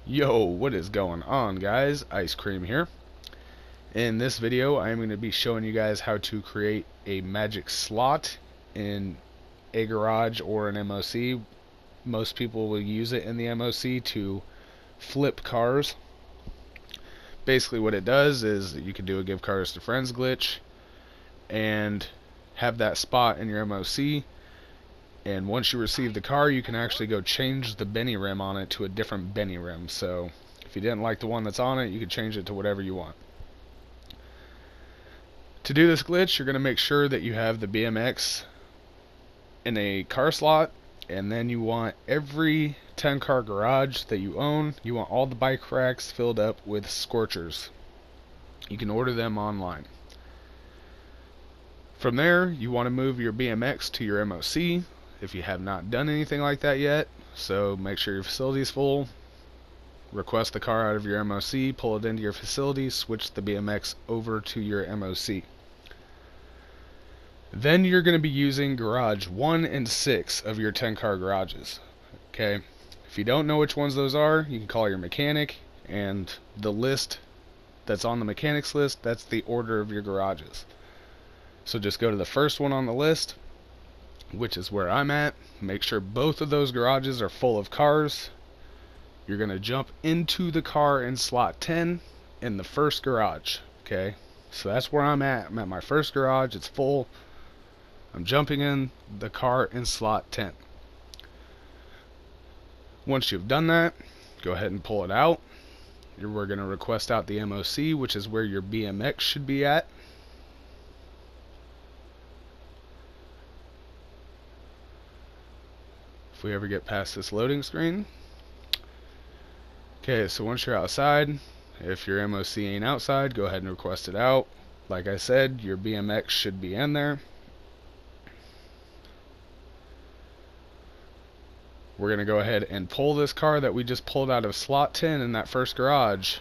Yo, what is going on, guys? Ice Cream here. In this video, I am going to be showing you guys how to create a magic slot in a garage or an MOC. Most people will use it in the MOC to flip cars. Basically what it does is you can do a give cars to friends glitch and have that spot in your MOC. And once you receive the car, you can actually go change the Benny rim on it to a different Benny rim. So if you didn't like the one that's on it, you can change it to whatever you want. To do this glitch, you're going to make sure that you have the BMX in a car slot, and then you want every 10 car garage that you own, you want all the bike racks filled up with scorchers. You can order them online. From there, you want to move your BMX to your MOC if you have not done anything like that yet. So make sure your facility is full, request the car out of your MOC, pull it into your facility, switch the BMX over to your MOC. Then you're going to be using garage 1 and 6 of your 10 car garages. Okay, if you don't know which ones those are, you can call your mechanic, and the list that's on the mechanics list, that's the order of your garages. So just go to the first one on the list, which is where I'm at. Make sure both of those garages are full of cars. You're going to jump into the car in slot 10 in the first garage. Okay, so that's where I'm at. I'm at my first garage. It's full. I'm jumping in the car in slot 10. Once you've done that, go ahead and pull it out. We're going to request out the MOC, which is where your BMX should be at. If we ever get past this loading screen. Okay, so once you're outside, if your MOC ain't outside, go ahead and request it out. Like I said, your BMX should be in there. We're going to go ahead and pull this car that we just pulled out of slot 10 in that first garage.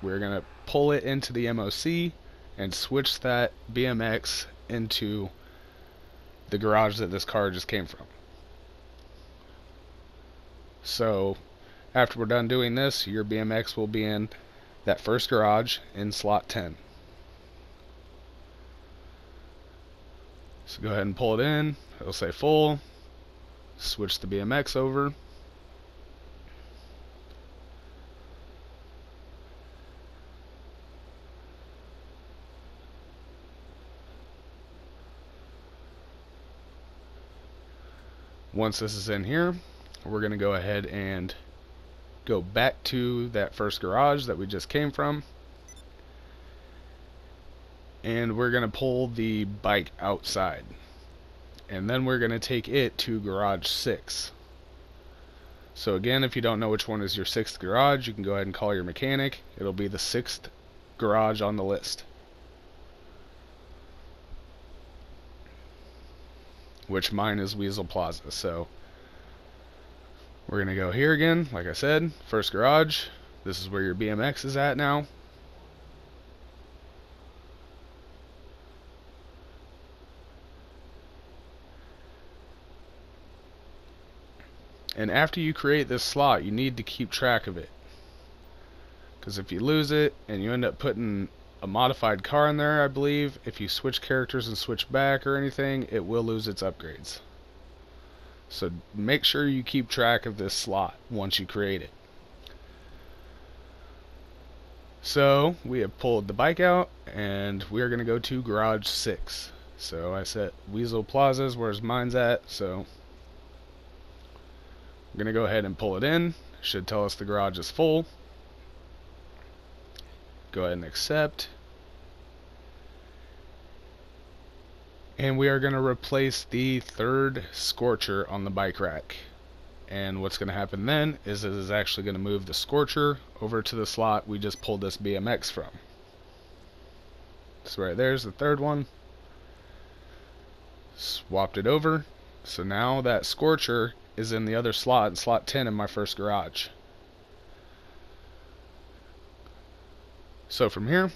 We're going to pull it into the MOC and switch that BMX into the garage that this car just came from. So after we're done doing this, your BMX will be in that first garage in slot 10. So go ahead and pull it in. It'll say full. Switch the BMX over. Once this is in here, we're going to go ahead and go back to that first garage that we just came from, and we're going to pull the bike outside, and then we're going to take it to garage 6. So again, if you don't know which one is your 6th garage, you can go ahead and call your mechanic. It'll be the 6th garage on the list, which mine is Weasel Plaza. So we're going to go here again, like I said, first garage. This is where your BMX is at now. And after you create this slot, you need to keep track of it. Because if you lose it and you end up putting a modified car in there, I believe, if you switch characters and switch back or anything, it will lose its upgrades. So make sure you keep track of this slot once you create it. So we have pulled the bike out, and we are going to go to garage 6. So I set Weasel Plaza's where's mine's at, so I'm going to go ahead and pull it in. Should tell us the garage is full. Go ahead and accept. And we are going to replace the 3rd scorcher on the bike rack. And what's going to happen then is it is actually going to move the scorcher over to the slot we just pulled this BMX from. So right there's the 3rd one. Swapped it over. So now that scorcher is in the other slot, in slot 10 in my first garage. So from here,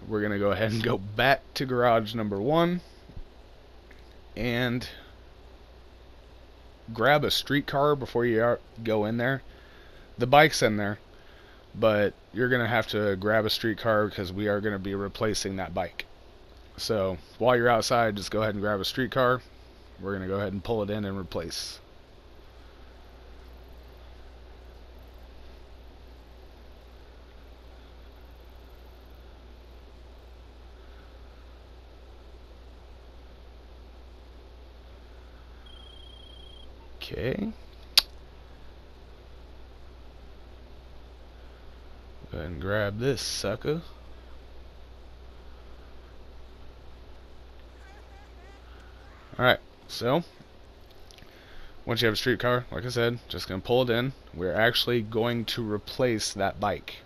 we're going to go ahead and go back to garage number 1 and grab a streetcar before you go in there. The bike's in there, but you're going to have to grab a streetcar because we are going to be replacing that bike. So while you're outside, just go ahead and grab a streetcar. We're going to go ahead and pull it in and replace. Okay. Go ahead and grab this sucker. Alright, so once you have a streetcar, like I said, just going to pull it in. We're actually going to replace that bike.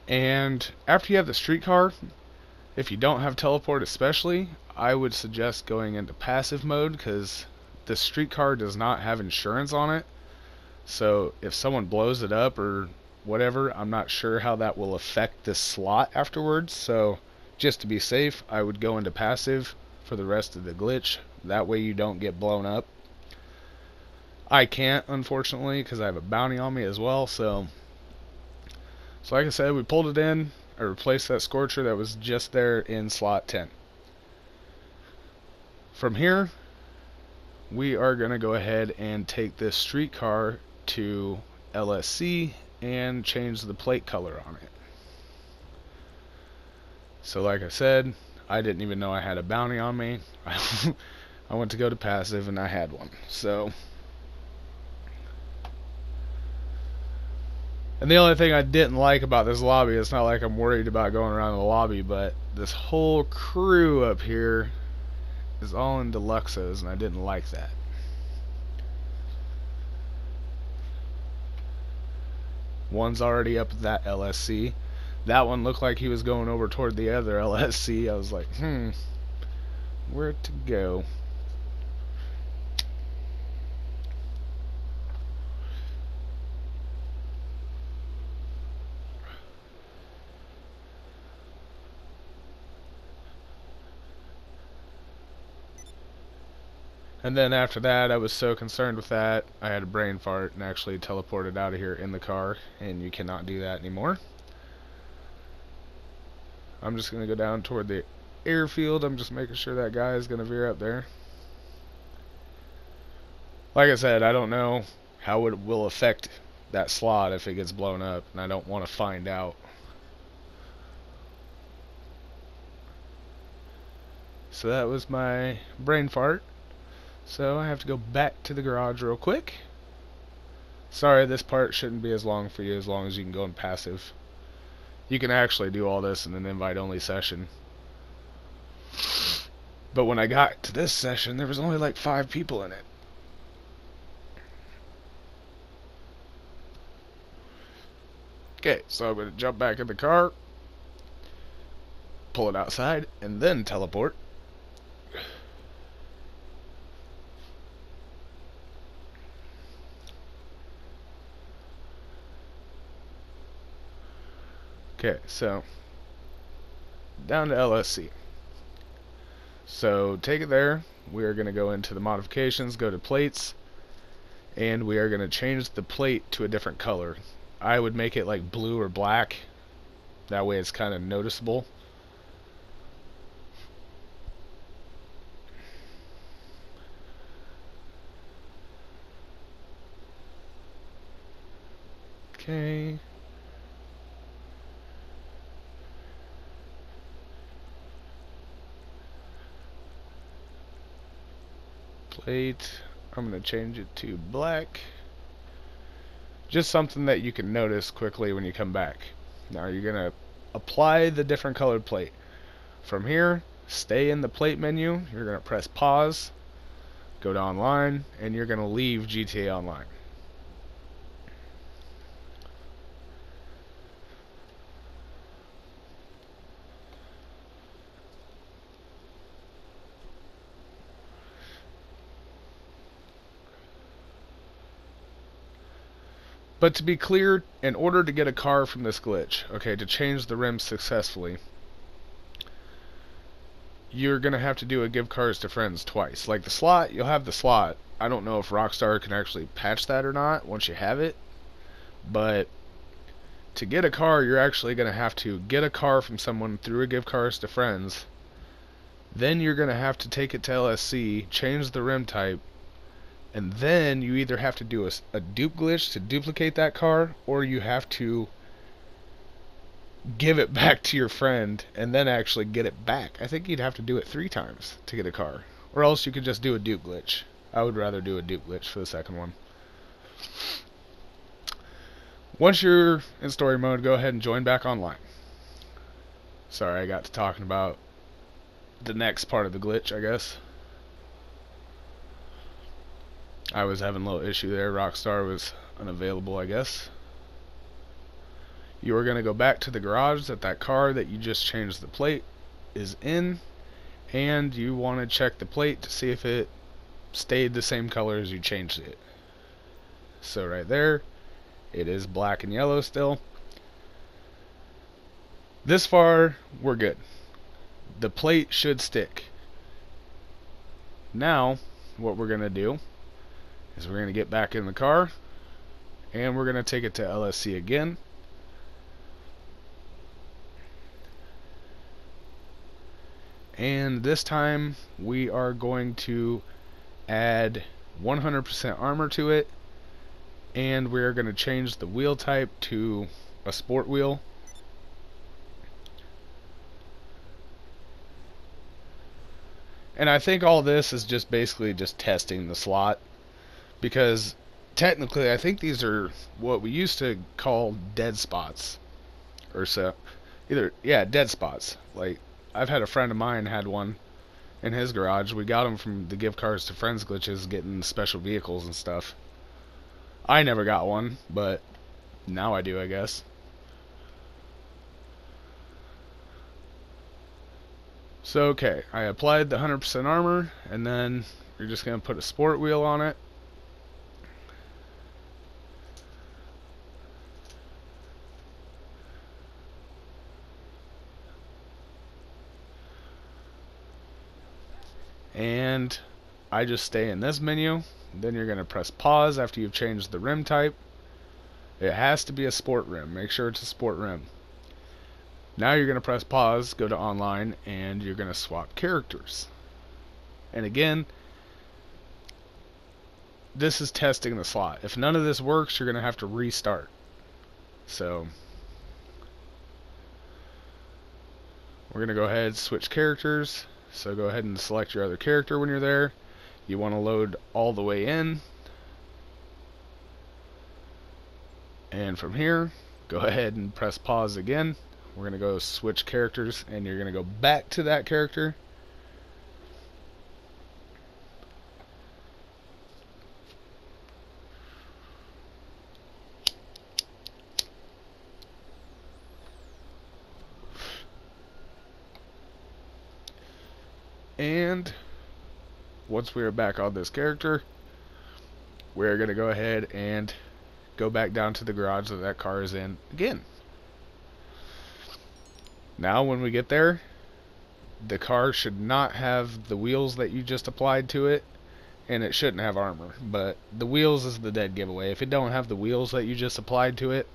And after you have the streetcar, if you don't have teleport especially, I would suggest going into passive mode because the streetcar does not have insurance on it. So if someone blows it up or whatever, I'm not sure how that will affect this slot afterwards. So just to be safe, I would go into passive for the rest of the glitch. That way you don't get blown up. I can't, unfortunately, because I have a bounty on me as well. So like I said, we pulled it in. I replaced that Scorcher that was just there in slot 10. From here, we are going to go ahead and take this streetcar to LSC and change the plate color on it. So like I said, I didn't even know I had a bounty on me. I went to go to passive and I had one. So, and the only thing I didn't like about this lobby, it's not like I'm worried about going around the lobby, but this whole crew up here is all in deluxos, and I didn't like that. One's already up at that LSC. That one looked like he was going over toward the other LSC. I was like, where to go? And then after that, I was so concerned with that, I had a brain fart and actually teleported out of here in the car, and you cannot do that anymore. I'm just going to go down toward the airfield. I'm just making sure that guy is going to veer up there. Like I said, I don't know how it will affect that slot if it gets blown up, and I don't want to find out. So that was my brain fart. So I have to go back to the garage real quick. Sorry, this part shouldn't be as long for you, as long as you can go in passive. You can actually do all this in an invite-only session. But when I got to this session, there was only like 5 people in it. Okay, so I'm going to jump back in the car, pull it outside, and then teleport. Okay, so down to LSC. So take it there. We are going to go into the modifications, go to plates, and we are going to change the plate to a different color. I would make it like blue or black. That way it's kind of noticeable. Okay. Plate, I'm going to change it to black. Just something that you can notice quickly when you come back. Now you're going to apply the different colored plate. From here, stay in the plate menu, you're going to press pause, go to online, and you're going to leave GTA Online. But to be clear, in order to get a car from this glitch, okay, to change the rims successfully, you're going to have to do a give cars to friends twice. Like the slot, you'll have the slot. I don't know if Rockstar can actually patch that or not once you have it, but to get a car, you're actually going to have to get a car from someone through a give cars to friends. Then you're going to have to take it to LSC, change the rim type, and then you either have to do a dupe glitch to duplicate that car, or you have to give it back to your friend and then actually get it back. I think you'd have to do it 3 times to get a car, or else you could just do a dupe glitch. I would rather do a dupe glitch for the second one. Once you're in story mode, go ahead and join back online. Sorry, I got to talking about the next part of the glitch, I guess. I was having a little issue there. Rockstar was unavailable, I guess. You are going to go back to the garage that car that you just changed the plate is in, and you want to check the plate to see if it stayed the same color as you changed it. So right there, it is black and yellow still. This far, we're good. The plate should stick. Now, what we're going to do is we're going to get back in the car, and we're going to take it to LSC again. And this time we are going to add 100% armor to it, and we're going to change the wheel type to a sport wheel. And I think all this is just basically just testing the slot, because technically I think these are what we used to call dead spots, or so, dead spots. Like, I've had a friend of mine had one in his garage. We got them from the give cars to friends glitches, getting special vehicles and stuff. I never got one, but now I do, I guess. So okay, I applied the 100% armor, and then you're just going to put a sport wheel on it. And I just stay in this menu. Then you're going to press pause after you've changed the rim type. It has to be a sport rim. Make sure it's a sport rim. Now you're going to press pause, go to online, and you're going to swap characters. And again, this is testing the slot. If none of this works, you're going to have to restart. So we're going to go ahead and switch characters. So go ahead and select your other character when you're there. You want to load all the way in. And from here, go ahead and press pause again. We're going to go switch characters, and you're going to go back to that character. And once we are back on this character, we're going to go ahead and go back down to the garage that car is in again. Now when we get there, the car should not have the wheels that you just applied to it, and it shouldn't have armor, but the wheels is the dead giveaway. If it don't have the wheels that you just applied to it,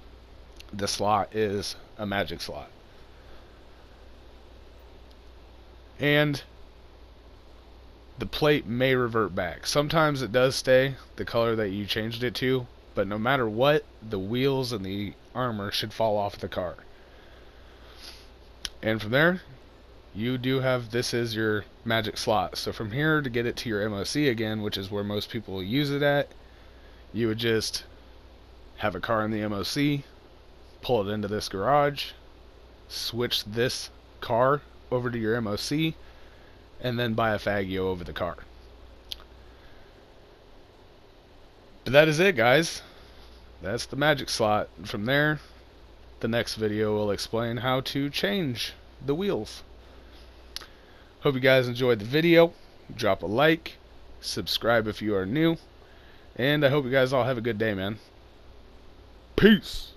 the slot is a magic slot. And the plate may revert back. Sometimes it does stay the color that you changed it to, but no matter what, the wheels and the armor should fall off the car. And from there, you do have, this is your magic slot. So from here, to get it to your MOC again, which is where most people use it at, you would just have a car in the MOC, pull it into this garage, switch this car over to your MOC, and then buy a Faggio over the car. But that is it, guys. That's the magic slot. From there, the next video will explain how to change the wheels. Hope you guys enjoyed the video. Drop a like, subscribe if you are new, and I hope you guys all have a good day, man. Peace!